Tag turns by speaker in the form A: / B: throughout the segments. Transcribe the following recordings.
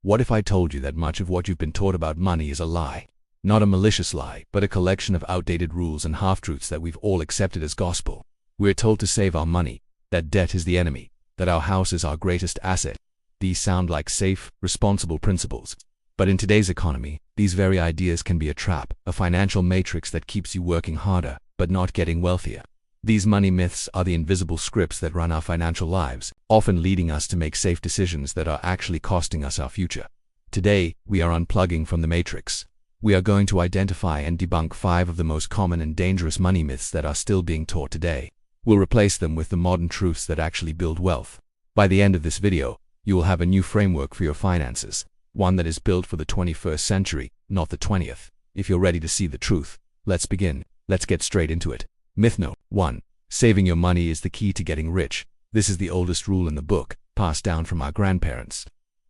A: What if I told you that much of what you've been taught about money is a lie? Not a malicious lie, but a collection of outdated rules and half-truths that we've all accepted as gospel. We're told to save our money, that debt is the enemy, that our house is our greatest asset. These sound like safe, responsible principles. But in today's economy, these very ideas can be a trap, a financial matrix that keeps you working harder, but not getting wealthier. These money myths are the invisible scripts that run our financial lives, often leading us to make safe decisions that are actually costing us our future. Today, we are unplugging from the matrix. We are going to identify and debunk 5 of the most common and dangerous money myths that are still being taught today. We'll replace them with the modern truths that actually build wealth. By the end of this video, you will have a new framework for your finances, one that is built for the 21st century, not the 20th. If you're ready to see the truth, let's begin. Let's get straight into it. Myth No. 1. Saving your money is the key to getting rich. This is the oldest rule in the book, passed down from our grandparents.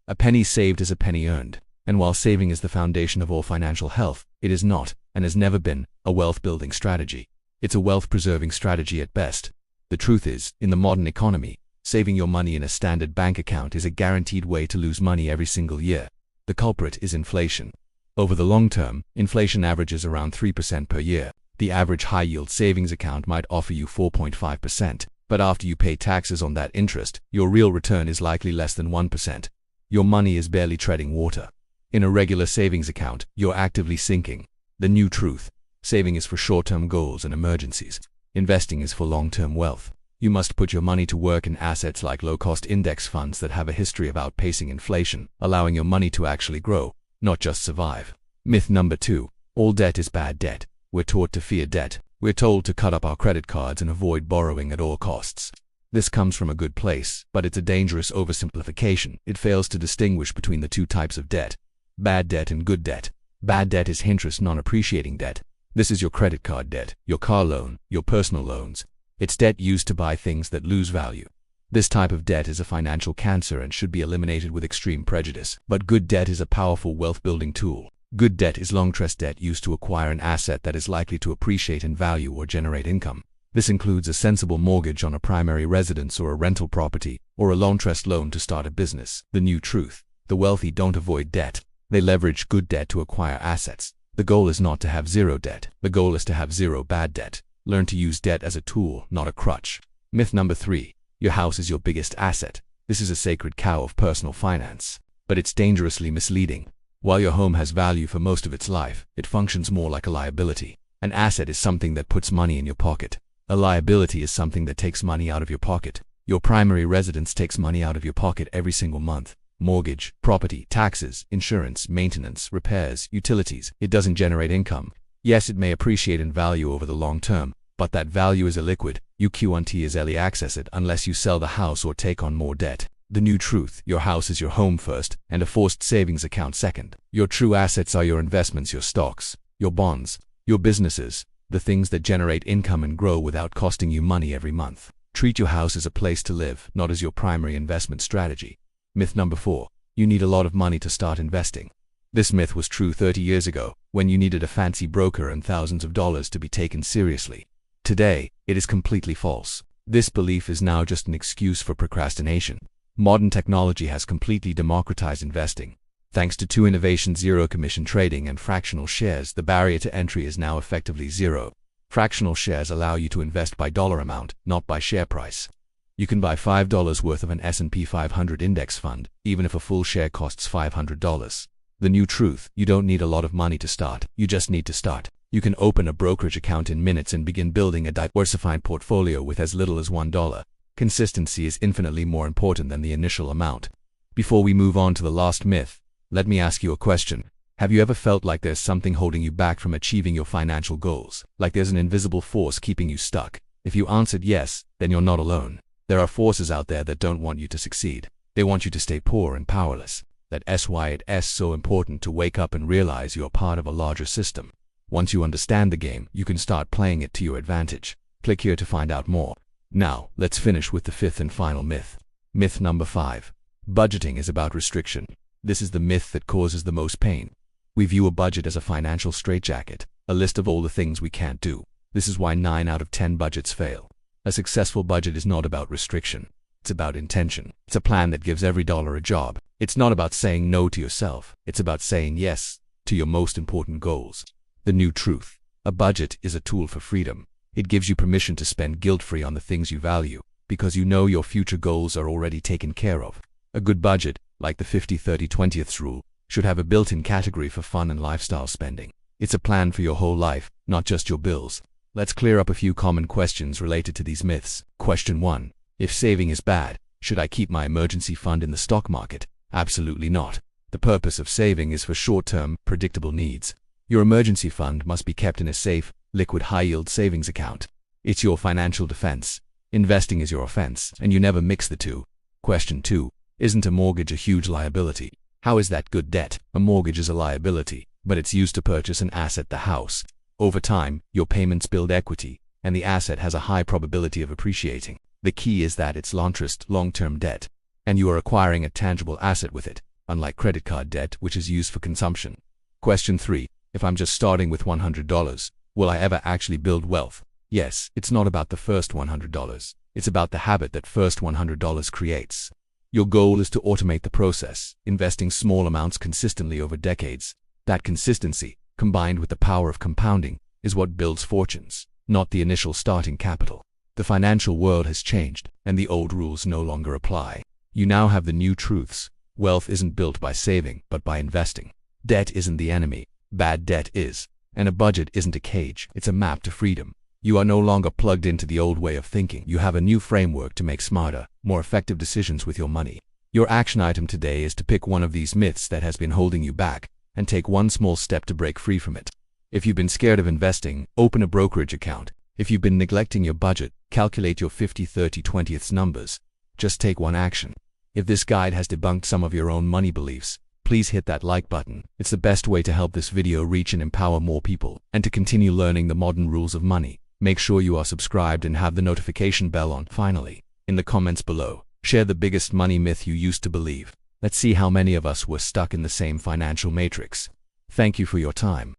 A: A penny saved is a penny earned. And while saving is the foundation of all financial health, it is not, and has never been, a wealth-building strategy. It's a wealth-preserving strategy at best. The truth is, in the modern economy, saving your money in a standard bank account is a guaranteed way to lose money every single year. The culprit is inflation. Over the long term, inflation averages around 3% per year. The average high-yield savings account might offer you 4.5%, but after you pay taxes on that interest, your real return is likely less than 1%. Your money is barely treading water. In a regular savings account, you're actively sinking. The new truth: saving is for short-term goals and emergencies. Investing is for long-term wealth. You must put your money to work in assets like low-cost index funds that have a history of outpacing inflation, allowing your money to actually grow, not just survive. Myth number 2. All debt is bad debt. We're taught to fear debt. We're told to cut up our credit cards and avoid borrowing at all costs. This comes from a good place, but it's a dangerous oversimplification. It fails to distinguish between the two types of debt: bad debt and good debt. Bad debt is interest non-appreciating debt. This is your credit card debt, your car loan, your personal loans. It's debt used to buy things that lose value. This type of debt is a financial cancer and should be eliminated with extreme prejudice. But good debt is a powerful wealth-building tool. Good debt is long-term debt used to acquire an asset that is likely to appreciate in value or generate income. This includes a sensible mortgage on a primary residence or a rental property, or a long-term loan to start a business. The new truth: the wealthy don't avoid debt. They leverage good debt to acquire assets. The goal is not to have zero debt. The goal is to have zero bad debt. Learn to use debt as a tool, not a crutch. Myth number 3. Your house is your biggest asset. This is a sacred cow of personal finance, but it's dangerously misleading. While your home has value for most of its life, it functions more like a liability. An asset is something that puts money in your pocket. A liability is something that takes money out of your pocket. Your primary residence takes money out of your pocket every single month. Mortgage, property, taxes, insurance, maintenance, repairs, utilities. It doesn't generate income. Yes, it may appreciate in value over the long term, but that value is illiquid. You can't easily access it unless you sell the house or take on more debt. The new truth: your house is your home first, and a forced savings account second. Your true assets are your investments, your stocks, your bonds, your businesses, the things that generate income and grow without costing you money every month. Treat your house as a place to live, not as your primary investment strategy. Myth number 4. You need a lot of money to start investing. This myth was true 30 years ago, when you needed a fancy broker and thousands of dollars to be taken seriously. Today, it is completely false. This belief is now just an excuse for procrastination. Modern technology has completely democratized investing. Thanks to 2 innovations: zero commission trading and fractional shares, the barrier to entry is now effectively zero. Fractional shares allow you to invest by dollar amount, not by share price. You can buy $5 worth of an S&P 500 index fund, even if a full share costs $500. The new truth: you don't need a lot of money to start, you just need to start. You can open a brokerage account in minutes and begin building a diversified portfolio with as little as $1. Consistency is infinitely more important than the initial amount. Before we move on to the last myth, let me ask you a question. Have you ever felt like there's something holding you back from achieving your financial goals? Like there's an invisible force keeping you stuck? If you answered yes, then you're not alone. There are forces out there that don't want you to succeed. They want you to stay poor and powerless. That's why it's so important to wake up and realize you're part of a larger system. Once you understand the game, you can start playing it to your advantage. Click here to find out more. Now, let's finish with the 5th and final myth. Myth number 5. Budgeting is about restriction. This is the myth that causes the most pain. We view a budget as a financial straitjacket, a list of all the things we can't do. This is why 9 out of 10 budgets fail. A successful budget is not about restriction. It's about intention. It's a plan that gives every dollar a job. It's not about saying no to yourself. It's about saying yes to your most important goals. The new truth. A budget is a tool for freedom. It gives you permission to spend guilt-free on the things you value, because you know your future goals are already taken care of. A good budget, like the 50-30-20th rule, should have a built-in category for fun and lifestyle spending. It's a plan for your whole life, not just your bills. Let's clear up a few common questions related to these myths. Question 1. If saving is bad, should I keep my emergency fund in the stock market? Absolutely not. The purpose of saving is for short-term, predictable needs. Your emergency fund must be kept in a safe, liquid high-yield savings account. It's your financial defense. Investing is your offense, and you never mix the two. Question 2. Isn't a mortgage a huge liability? How is that good debt? A mortgage is a liability, but it's used to purchase an asset, the house. Over time, your payments build equity, and the asset has a high probability of appreciating. The key is that it's low-interest, long-term debt, and you are acquiring a tangible asset with it, unlike credit card debt, which is used for consumption. Question 3. If I'm just starting with $100, will I ever actually build wealth? Yes, it's not about the first $100. It's about the habit that first $100 creates. Your goal is to automate the process, investing small amounts consistently over decades. That consistency, combined with the power of compounding, is what builds fortunes, not the initial starting capital. The financial world has changed, and the old rules no longer apply. You now have the new truths. Wealth isn't built by saving, but by investing. Debt isn't the enemy. Bad debt is. And a budget isn't a cage. It's a map to freedom. You are no longer plugged into the old way of thinking. You have a new framework to make smarter, more effective decisions with your money. Your action item today is to pick one of these myths that has been holding you back and take one small step to break free from it. If you've been scared of investing, open a brokerage account. If you've been neglecting your budget, calculate your 50-30-20th numbers. Just take one action. If this guide has debunked some of your own money beliefs, please hit that like button. It's the best way to help this video reach and empower more people. And to continue learning the modern rules of money, make sure you are subscribed and have the notification bell on. Finally, in the comments below, share the biggest money myth you used to believe. Let's see how many of us were stuck in the same financial matrix. Thank you for your time.